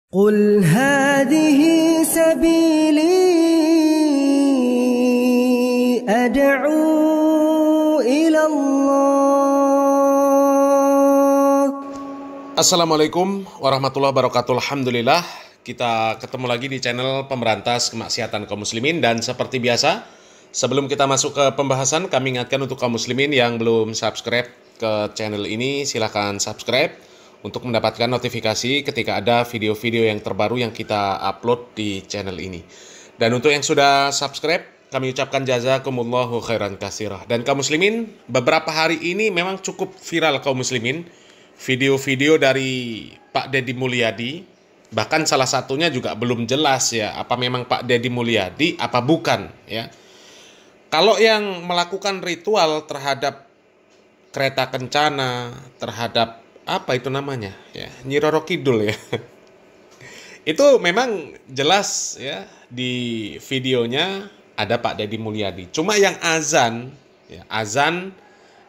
قل هذه سبيلي أدعو إلى الله. Assalamualaikum warahmatullahi wabarakatuh. Alhamdulillah, kita ketemu lagi di channel Pemberantas Kemaksiatan Kaum Muslimin. Dan seperti biasa, sebelum kita masuk ke pembahasan, kami ingatkan untuk kaum muslimin yang belum subscribe ke channel ini, silahkan subscribe untuk mendapatkan notifikasi ketika ada video-video yang terbaru yang kita upload di channel ini. Dan untuk yang sudah subscribe, kami ucapkan jazakumullahu khairan katsirah. Dan kaum muslimin, beberapa hari ini memang cukup viral kaum muslimin video-video dari Pak Deddy Mulyadi. Bahkan salah satunya juga belum jelas ya, apa memang Pak Deddy Mulyadi apa bukan ya. Kalau yang melakukan ritual terhadap kereta kencana, terhadap apa itu namanya ya, Nyi Roro Kidul ya, itu memang jelas ya, di videonya ada Pak Deddy Mulyadi. Cuma yang azan ya, azan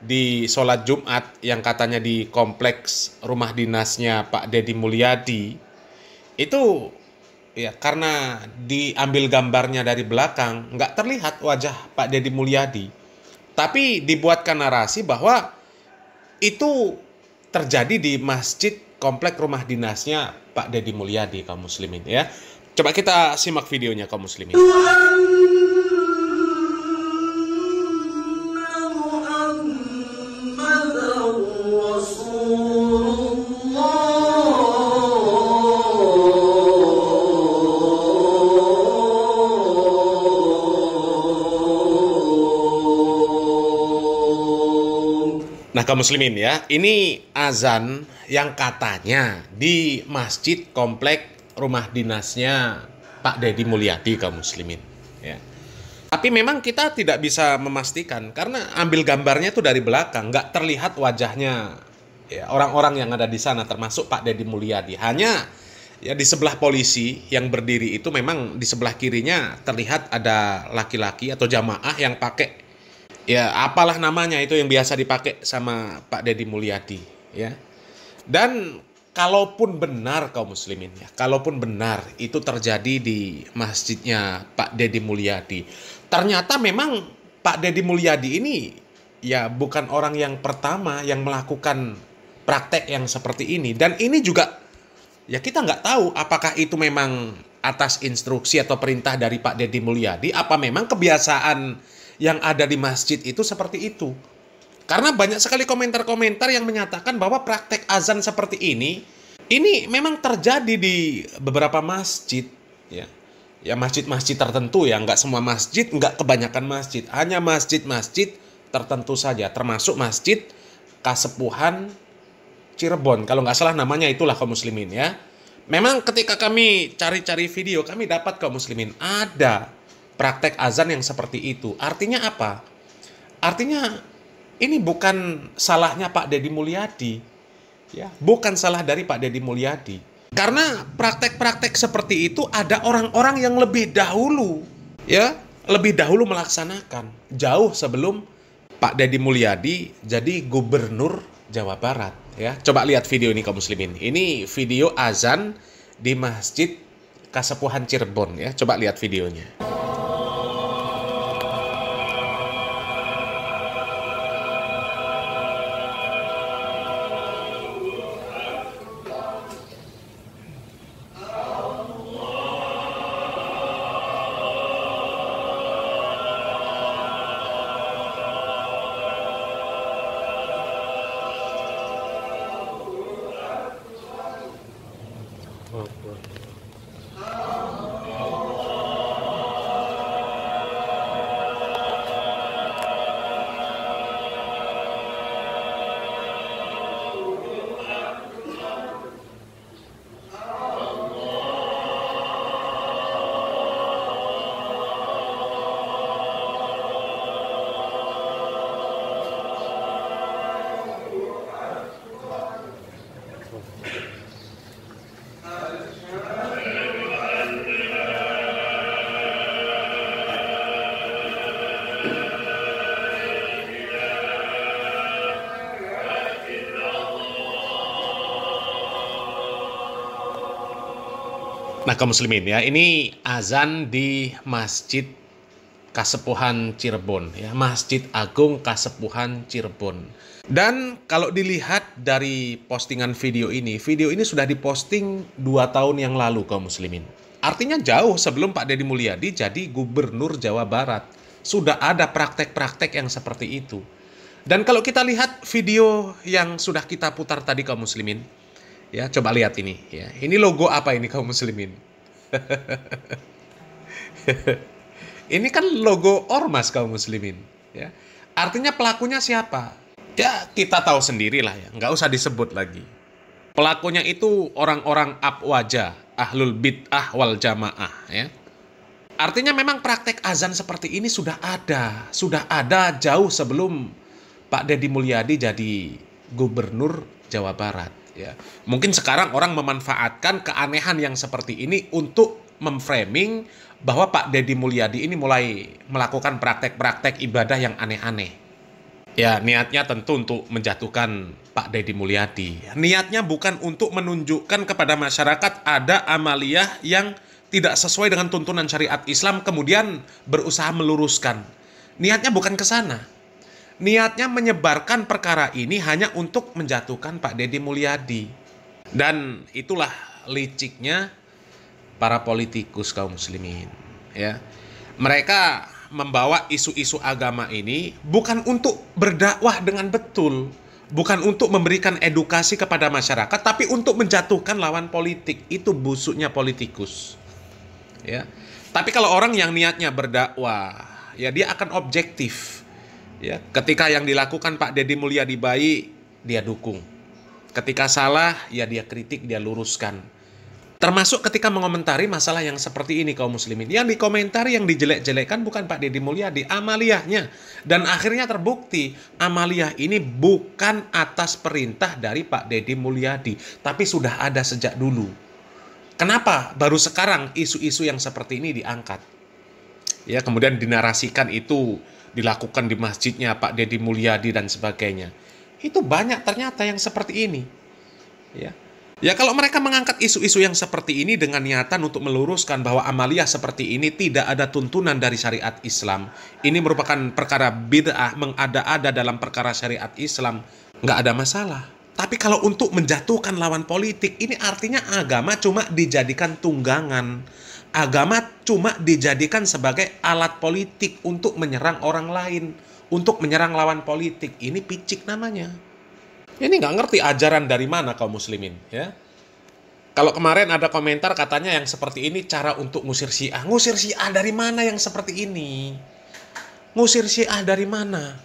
di sholat Jumat yang katanya di kompleks rumah dinasnya Pak Deddy Mulyadi itu ya, karena diambil gambarnya dari belakang nggak terlihat wajah Pak Deddy Mulyadi, tapi dibuatkan narasi bahwa itu terjadi di masjid komplek rumah dinasnya Pak Deddy Mulyadi kaum muslimin ya. Coba kita simak videonya kaum muslimin. Nah kaum muslimin ya, ini azan yang katanya di masjid komplek rumah dinasnya Pak Deddy Mulyadi kaum muslimin ya. Tapi memang kita tidak bisa memastikan karena ambil gambarnya itu dari belakang, nggak terlihat wajahnya ya, orang-orang yang ada di sana termasuk Pak Deddy Mulyadi. Hanya ya di sebelah polisi yang berdiri itu memang di sebelah kirinya terlihat ada laki-laki atau jamaah yang pakai ya apalah namanya itu yang biasa dipakai sama Pak Deddy Mulyadi ya. Dan kalaupun benar kaum muslimin ya, kalaupun benar itu terjadi di masjidnya Pak Deddy Mulyadi, ternyata memang Pak Deddy Mulyadi ini ya bukan orang yang pertama yang melakukan praktek yang seperti ini. Dan ini juga ya kita nggak tahu apakah itu memang atas instruksi atau perintah dari Pak Deddy Mulyadi, apa memang kebiasaan yang ada di masjid itu seperti itu. Karena banyak sekali komentar-komentar yang menyatakan bahwa praktek azan seperti ini memang terjadi di beberapa masjid ya. Ya masjid-masjid tertentu ya, nggak semua masjid, nggak kebanyakan masjid, hanya masjid-masjid tertentu saja, termasuk masjid Kasepuhan Cirebon, kalau nggak salah namanya itulah kaum muslimin ya. Memang ketika kami cari-cari video, kami dapat kaum muslimin ada praktek azan yang seperti itu. Artinya apa? Artinya ini bukan salahnya Pak Deddy Mulyadi ya, bukan salah dari Pak Deddy Mulyadi. Karena praktek-praktek seperti itu ada orang-orang yang lebih dahulu ya, lebih dahulu melaksanakan jauh sebelum Pak Deddy Mulyadi jadi gubernur Jawa Barat ya. Coba lihat video ini kaum muslimin. Ini video azan di Masjid Kasepuhan Cirebon ya. Coba lihat videonya. Nah, kaum muslimin ya, ini azan di Masjid Kasepuhan Cirebon ya, Masjid Agung Kasepuhan Cirebon. Dan kalau dilihat dari postingan video ini sudah diposting 2 tahun yang lalu kaum muslimin. Artinya jauh sebelum Pak Deddy Mulyadi jadi Gubernur Jawa Barat. Sudah ada praktek-praktek yang seperti itu. Dan kalau kita lihat video yang sudah kita putar tadi kaum muslimin, ya, coba lihat ini ya. Ini logo apa ini kaum muslimin? Ini kan logo ormas kaum muslimin ya. Artinya pelakunya siapa? Ya, kita tahu sendirilah ya, nggak usah disebut lagi. Pelakunya itu orang-orang abwaja, ahlul bid'ah wal jamaah ya. Artinya memang praktek azan seperti ini sudah ada jauh sebelum Pak Deddy Mulyadi jadi Gubernur Jawa Barat ya. Mungkin sekarang orang memanfaatkan keanehan yang seperti ini untuk memframing bahwa Pak Deddy Mulyadi ini mulai melakukan praktek-praktek ibadah yang aneh-aneh. Ya, niatnya tentu untuk menjatuhkan Pak Deddy Mulyadi. Niatnya bukan untuk menunjukkan kepada masyarakat ada amaliyah yang tidak sesuai dengan tuntunan syariat Islam kemudian berusaha meluruskan. Niatnya bukan ke sana. Niatnya menyebarkan perkara ini hanya untuk menjatuhkan Pak Deddy Mulyadi. Dan itulah liciknya para politikus kaum muslimin ya. Mereka membawa isu-isu agama ini bukan untuk berdakwah dengan betul, bukan untuk memberikan edukasi kepada masyarakat, tapi untuk menjatuhkan lawan politik. Itu busuknya politikus ya. Tapi kalau orang yang niatnya berdakwah ya, dia akan objektif ya. Ketika yang dilakukan Pak Deddy Mulyadi baik, dia dukung. Ketika salah, ya dia kritik, dia luruskan. Termasuk ketika mengomentari masalah yang seperti ini kaum muslimin. Yang dikomentari, yang dijelek-jelekan bukan Pak Deddy Mulyadi, amaliyahnya. Dan akhirnya terbukti amaliyah ini bukan atas perintah dari Pak Deddy Mulyadi, tapi sudah ada sejak dulu. Kenapa baru sekarang isu-isu yang seperti ini diangkat? Ya, kemudian dinarasikan itu dilakukan di masjidnya Pak Deddy Mulyadi dan sebagainya. Itu banyak ternyata yang seperti ini. Ya. Ya, kalau mereka mengangkat isu-isu yang seperti ini dengan niatan untuk meluruskan bahwa amaliyah seperti ini tidak ada tuntunan dari syariat Islam, ini merupakan perkara bid'ah, mengada-ada dalam perkara syariat Islam, nggak ada masalah. Tapi kalau untuk menjatuhkan lawan politik, ini artinya agama cuma dijadikan tunggangan. Agama cuma dijadikan sebagai alat politik untuk menyerang orang lain, untuk menyerang lawan politik. Ini picik namanya. Ini nggak ngerti ajaran dari mana kaum muslimin ya. Kalau kemarin ada komentar katanya yang seperti ini cara untuk ngusir Syiah. Ngusir Syiah dari mana yang seperti ini? Ngusir Syiah dari mana?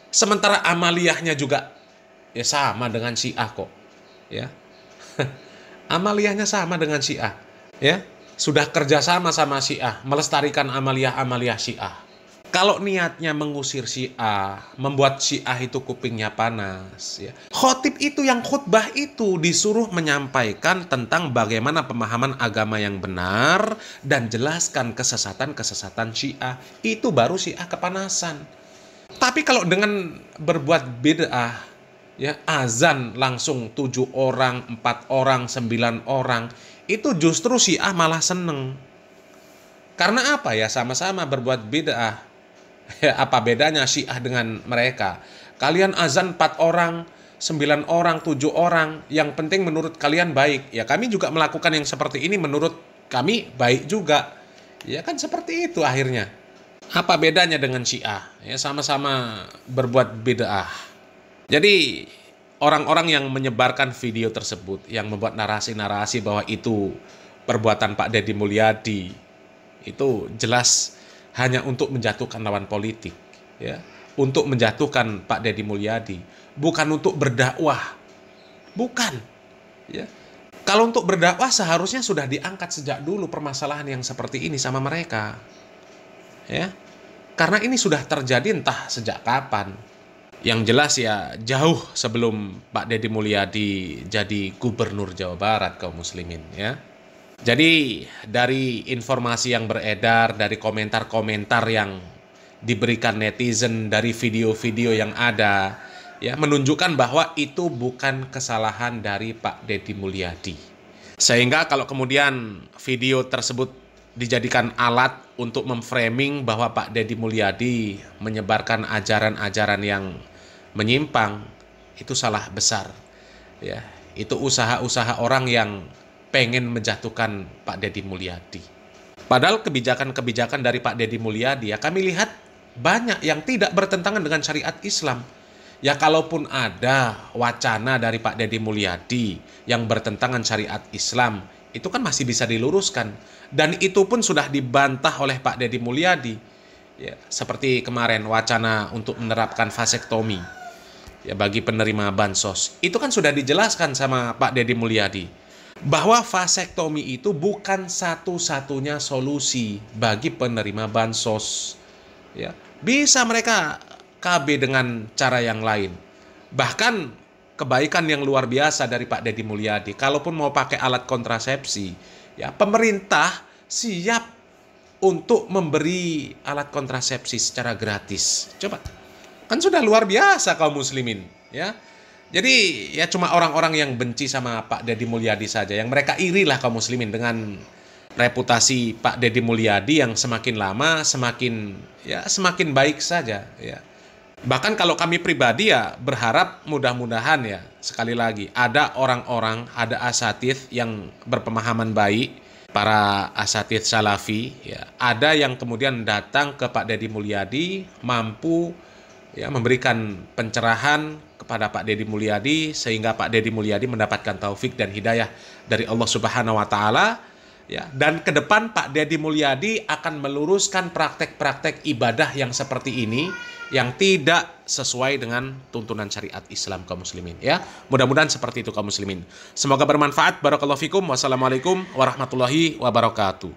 Sementara amaliyahnya juga ya sama dengan Syiah kok ya. Amaliyahnya sama dengan Syiah ya. Sudah kerjasama sama Syiah, melestarikan amaliyah-amaliyah Syiah. Kalau niatnya mengusir Syiah, membuat Syiah itu kupingnya panas ya. Khotib itu yang khutbah itu disuruh menyampaikan tentang bagaimana pemahaman agama yang benar dan jelaskan kesesatan-kesesatan Syiah. Itu baru Syiah kepanasan. Tapi kalau dengan berbuat bid'ah ya, azan langsung 7 orang, 4 orang, 9 orang, itu justru Syiah malah seneng. Karena apa ya, sama-sama berbuat bid'ah. Ya, apa bedanya Syiah dengan mereka? Kalian azan 4 orang, 9 orang, 7 orang, yang penting menurut kalian baik. Ya, kami juga melakukan yang seperti ini menurut kami baik juga. Ya kan seperti itu akhirnya. Apa bedanya dengan Syiah? Ya sama-sama berbuat bid'ah. Jadi orang-orang yang menyebarkan video tersebut, yang membuat narasi-narasi bahwa itu perbuatan Pak Deddy Mulyadi, itu jelas hanya untuk menjatuhkan lawan politik, ya, untuk menjatuhkan Pak Deddy Mulyadi, bukan untuk berdakwah, bukan. Ya. Kalau untuk berdakwah seharusnya sudah diangkat sejak dulu permasalahan yang seperti ini sama mereka, ya, karena ini sudah terjadi entah sejak kapan. Yang jelas ya jauh sebelum Pak Deddy Mulyadi jadi Gubernur Jawa Barat kaum muslimin, ya. Jadi dari informasi yang beredar, dari komentar-komentar yang diberikan netizen, dari video-video yang ada, ya menunjukkan bahwa itu bukan kesalahan dari Pak Deddy Mulyadi. Sehingga kalau kemudian video tersebut dijadikan alat untuk memframing bahwa Pak Deddy Mulyadi menyebarkan ajaran-ajaran yang menyimpang, itu salah besar. Ya, itu usaha-usaha orang yang pengen menjatuhkan Pak Deddy Mulyadi. Padahal kebijakan-kebijakan dari Pak Deddy Mulyadi ya kami lihat banyak yang tidak bertentangan dengan syariat Islam. Ya kalaupun ada wacana dari Pak Deddy Mulyadi yang bertentangan syariat Islam, itu kan masih bisa diluruskan. Dan itu pun sudah dibantah oleh Pak Deddy Mulyadi. Ya, seperti kemarin wacana untuk menerapkan vasektomi ya bagi penerima bansos. Itu kan sudah dijelaskan sama Pak Deddy Mulyadi bahwa vasektomi itu bukan satu-satunya solusi bagi penerima bansos. Ya, bisa mereka KB dengan cara yang lain. Bahkan kebaikan yang luar biasa dari Pak Deddy Mulyadi, kalaupun mau pakai alat kontrasepsi, ya pemerintah siap untuk memberi alat kontrasepsi secara gratis. Coba, kan sudah luar biasa kaum muslimin, ya. Jadi ya cuma orang-orang yang benci sama Pak Deddy Mulyadi saja, yang mereka iri lah kaum muslimin dengan reputasi Pak Deddy Mulyadi yang semakin lama semakin baik saja, ya. Bahkan kalau kami pribadi ya berharap mudah-mudahan ya sekali lagi ada orang-orang, ada asatidz yang berpemahaman baik, para asatidz salafi, ya, ada yang kemudian datang ke Pak Deddy Mulyadi mampu ya memberikan pencerahan kepada Pak Deddy Mulyadi sehingga Pak Deddy Mulyadi mendapatkan taufik dan hidayah dari Allah Subhanahu wa taala, ya. Dan ke depan Pak Deddy Mulyadi akan meluruskan praktek-praktek ibadah yang seperti ini yang tidak sesuai dengan tuntunan syariat Islam kaum muslimin, ya. Mudah-mudahan seperti itu kaum muslimin. Semoga bermanfaat. Barakallahu fikum. Wassalamualaikum warahmatullahi wabarakatuh.